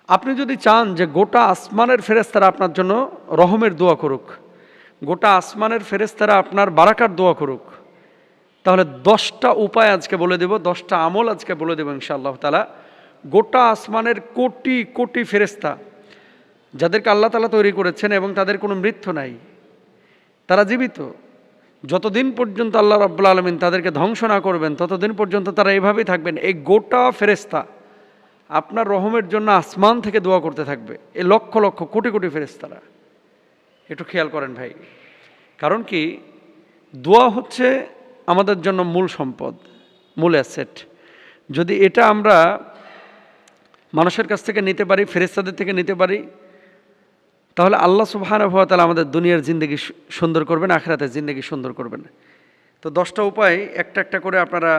আপনি যদি চান যে গোটা আসমানের ফেরেশতারা আপনার জন্য রহমের দোয়া করুক, গোটা আসমানের ফেরেশতারা আপনার বারাকার দোয়া করুক, তাহলে 10টা উপায় আজকে বলে দেব, 10টা আমল আজকে বলে দেব ইনশাআল্লাহ তাআলা। গোটা আসমানের কোটি কোটি ফেরেশতা যাদেরকে আল্লাহ তাআলা তৈরি করেছেন এবং তাদের কোনো মৃত্যু নাই, তারা জীবিত, যতদিন পর্যন্ত আল্লাহ রাব্বুল আলামিন তাদেরকে ধ্বংস না করবেন ততদিন পর্যন্ত তারা এভাবেই থাকবেন। এই গোটা ফেরেশতা আপনার রহমের জন্য আসমান থেকে দোয়া করতে থাকবে, এই লক্ষ লক্ষ কোটি কোটি ফেরেশতারা। একটু খেয়াল করেন ভাই, কারণ কি, দোয়া হচ্ছে আমাদের জন্য মূল সম্পদ, মূল অ্যাসেট। যদি এটা আমরা মানুষের কাছ থেকে নিতে পারি, ফেরেশতাদের থেকে নিতে পারি, তাহলে আল্লাহ সুবহানাহু ওয়া তাআলা আমাদের দুনিয়ার জিন্দেগি সুন্দর করবেন, আখিরাতের জিন্দেগি সুন্দর করবেন। তো 10টা উপায় একটা একটা করে আপনারা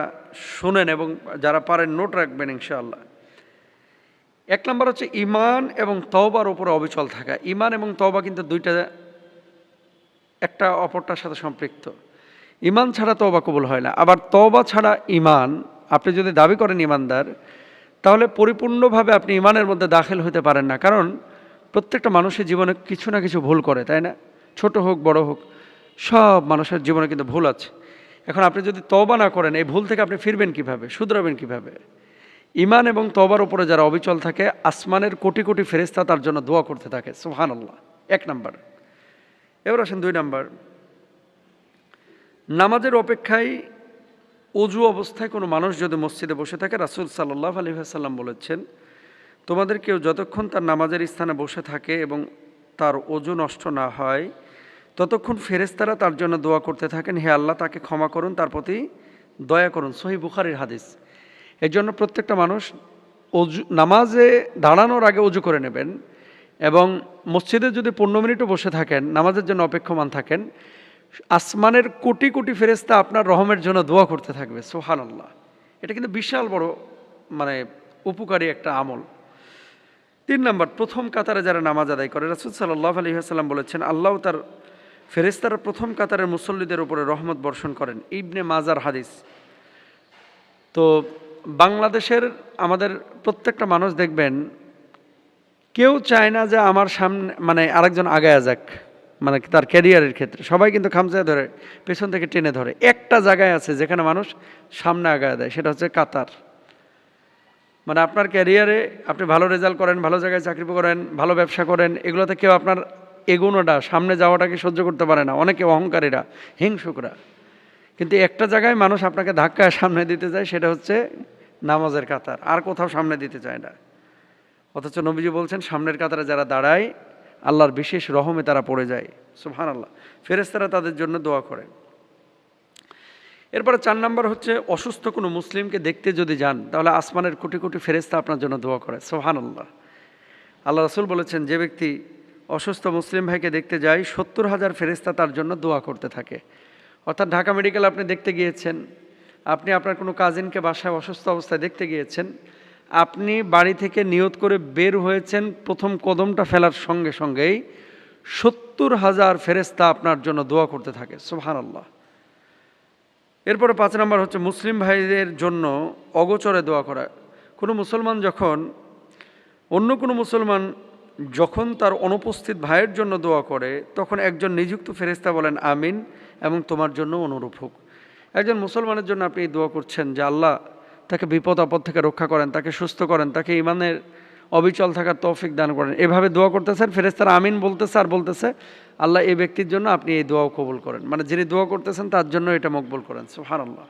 শুনেন এবং যারা পারেন নোট রাখবেন ইনশাআল্লাহ। 1 নম্বর হচ্ছে ঈমান এবং তওবার উপরে অবিচল থাকা। ঈমান এবং তওবা কিন্তু দুইটা একটা অপরটার সাথে সম্পৃক্ত। ঈমান ছাড়া তওবা কবুল হয় না, আবার তওবা ছাড়া ঈমান। আপনি যদি দাবি করেন ঈমানদার, তাহলে পরিপূর্ণভাবে আপনি ঈমানের মধ্যে দাখিল হতে পারেন না। কারণ প্রত্যেকটা মানুষের জীবনে কিছু না কিছু ভুল করে, তাই না? ছোট হোক বড় হোক, সব মানুষের জীবনে কিন্তু ভুল আছে। এখন আপনি যদি তওবা না করেন, এই ভুল থেকে আপনি ফিরবেন কিভাবে, শুধরাবেন কিভাবে? ঈমান এবং তওবার উপরে যারা অবিচল থাকে, আসমানের কোটি কোটি ফেরেশতা তার জন্য দোয়া করতে থাকে, সুবহানাল্লাহ। 1 নাম্বার। এবার আসেন 2 নাম্বার। নামাজের অপেক্ষায় অজু অবস্থায় কোনো মানুষ যদি মসজিদে বসে থাকে, রাসূল সাল্লাল্লাহু আলাইহি ওয়াসাল্লাম বলেছেন, তোমাদের কেউ যতক্ষণ তার নামাজের স্থানে বসে থাকে এবং তার অজু নষ্ট না হয়, ততক্ষণ ফেরেশতারা তার জন্য দোয়া করতে থাকেন, হে আল্লাহ তাকে ক্ষমা করুন, তার প্রতি দয়া করুন। সহিহ বুখারীর হাদিস। এই জন্য প্রত্যেকটা মানুষ অজু, নামাজে দাঁড়ানোর আগে অজু করে নেবেন, এবং মসজিদে যদি 15 মিনিটও বসে থাকেন, নামাজের জন্য অপেক্ষমান থাকেন, আসমানের কোটি কোটি ফেরেশতা আপনার রহমের জন্য দোয়া করতে থাকবে, সুবহানাল্লাহ। এটা কিন্তু বিশাল বড় উপকারী একটা আমল। 3 নাম্বার, প্রথম কাতারে যারা নামাজ আদায় করে, রাসূল সাল্লাল্লাহু আলাইহি ওয়াসাল্লাম বলেছেন, আল্লাহ তার ফেরেশতারা প্রথম কাতারের মুসল্লিদের উপরে রহমত বর্ষণ করেন। ইবনে মাজার হাদিস। তো বাংলাদেশের আমাদের প্রত্যেকটা মানুষ দেখবেন, কেউ চায় না যে আমার সামনে আরেকজন আগায়া যাক, তার ক্যারিয়ারের ক্ষেত্রে সবাই কিন্তু খামচায় ধরে, পেছন থেকে টেনে ধরে। একটা জায়গায় আছে যেখানে মানুষ সামনে আগায় দেয়, সেটা হচ্ছে কাতার। আপনার ক্যারিয়ারে আপনি ভালো রেজাল্ট করেন, ভালো জায়গায় চাকরি করেন, ভালো ব্যবসা করেন, এগুলোতে কেউ আপনার এগোনোটা, সামনে যাওয়াটাকে সহ্য করতে পারে না, অনেকে অহংকারীরা, হিংসুকরা। কিন্তু একটা জায়গায় মানুষ আপনাকে ধাক্কায় সামনে দিতে যায়, সেটা হচ্ছে নামাজের কাতার, আর কোথাও সামনে দিতে চায় না। অথচ নবীজি বলছেন, সামনের কাতারে যারা দাঁড়ায়, আল্লাহর বিশেষ রহমে তারা পড়ে যায়, সুবহানাল্লাহ। ফেরেশতারা তাদের জন্য দোয়া করে। এরপরে 4 নাম্বার হচ্ছে, অসুস্থ কোনো মুসলিমকে দেখতে যদি যান, তাহলে আসমানের কোটি কোটি ফেরেশতা আপনার জন্য দোয়া করে, সুবহানাল্লাহ। আল্লাহ রাসূল বলেছেন, যে ব্যক্তি অসুস্থ মুসলিম ভাইকে দেখতে যায়, 70,000 ফেরেশতা তার জন্য দোয়া করতে থাকে। অর্থাৎ ঢাকা মেডিকেল আপনি দেখতে গিয়েছেন, আপনি আপনার কোনো কাজিনকে বাসায় অসুস্থ অবস্থায় দেখতে গিয়েছেন, আপনি বাড়ি থেকে নিয়ত করে বের হয়েছেন, প্রথম কদমটা ফেলার সঙ্গে সঙ্গেই 70,000 ফেরেশতা আপনার জন্য দোয়া করতে থাকে, সুবহানাল্লাহ। এরপরে 5 নাম্বার হচ্ছে, মুসলিম ভাইদের জন্য অগোচরে দোয়া করা। কোনো মুসলমান অন্য কোনো মুসলমান যখন তার অনুপস্থিত ভাইয়ের জন্য দোয়া করে, তখন একজন নিযুক্ত ফেরেশতা বলেন আমিন, এবং তোমার জন্য অনুরূপ হোক। একজন মুসলমানের জন্য আপনি দোয়া করছেন যে আল্লাহ তাকে বিপদ আপদ থেকে রক্ষা করেন, তাকে সুস্থ করেন, তাকে ঈমানের অবিচল থাকার তৌফিক দান করেন, এভাবে দোয়া করতেছেন, ফেরেশতারা আমিন বলতেছে আর বলতেছে আল্লাহ এই ব্যক্তির জন্য আপনি এই দোয়াও কবুল করেন, যিনি দোয়া করতেছেন তার জন্য এটা মকবুল করেন, সুবহানাল্লাহ।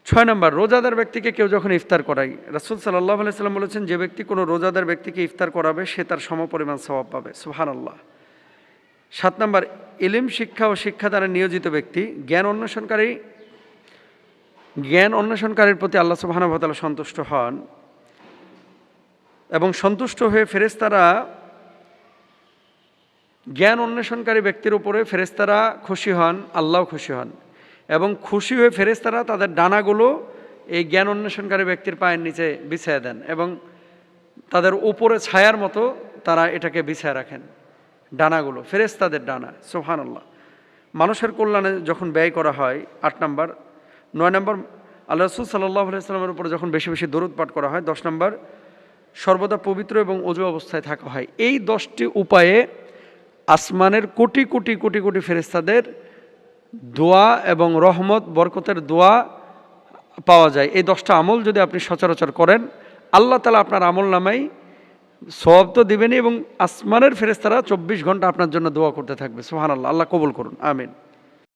6 নাম্বার, রোজাদার ব্যক্তিকে কেউ যখন ইফতার করায়, রাসূল সাল্লাল্লাহু আলাইহি ওয়াসাল্লাম বলেছেন, যে ব্যক্তি কোনো রোজাদার ব্যক্তিকে ইফতার করাবে, সে তার সমপরিমাণ সওয়াব পাবে, সুবহানাল্লাহ। 7 নাম্বার, ইলম শিক্ষা ও শিক্ষাদানে নিয়োজিত ব্যক্তি জ্ঞান অন্বেষণকারীর প্রতি আল্লাহ সুবহানাহু ওয়া তাআলা সন্তুষ্ট হন, এবং সন্তুষ্ট হয়ে ফেরেশতারা জ্ঞান অন্বেষণকারী ব্যক্তির উপরে ফেরেশতারা খুশি হন, আল্লাহও খুশি হন, এবং খুশি হয়ে ফেরেশতারা তাদের ডানাগুলো এই জ্ঞান অন্বেষণকারী ব্যক্তির পায়ের নিচে বিছিয়ে দেন, এবং তাদের উপরে ছায়ার মতো তারা এটাকে বিছিয়ে রাখেন, ডানাগুলো ফেরেশতাদের ডানা, সুবহানাল্লাহ। মানুষের কল্যাণে যখন ব্যয় করা হয়, 8 নাম্বার। 9 নাম্বার, আল্লাহ রাসূল সাল্লাল্লাহু আলাইহি ওয়াসাল্লামের উপরে যখন বেশি বেশি দরুদ পাঠ করা হয়। 10 নাম্বার, সর্বদা পবিত্র এবং অজু অবস্থায় থাকা হয়। এই 10টি উপায়ে আসমানের কোটি কোটি কোটি কোটি ফেরেশতাদের দোয়া এবং রহমত বরকতের দোয়া পাওয়া যায়। এই 10টা আমল যদি আপনি সচরাচর করেন, আল্লাহ তাআলা আপনার আমল নামাই সওয়াব তো দিবেনই এবং আসমানের ফেরেশতারা 24 ঘন্টা আপনার জন্য দোয়া করতে থাকবে। সুবহানাল্লাহ, আল্লাহ কবুল করুন, আমিন।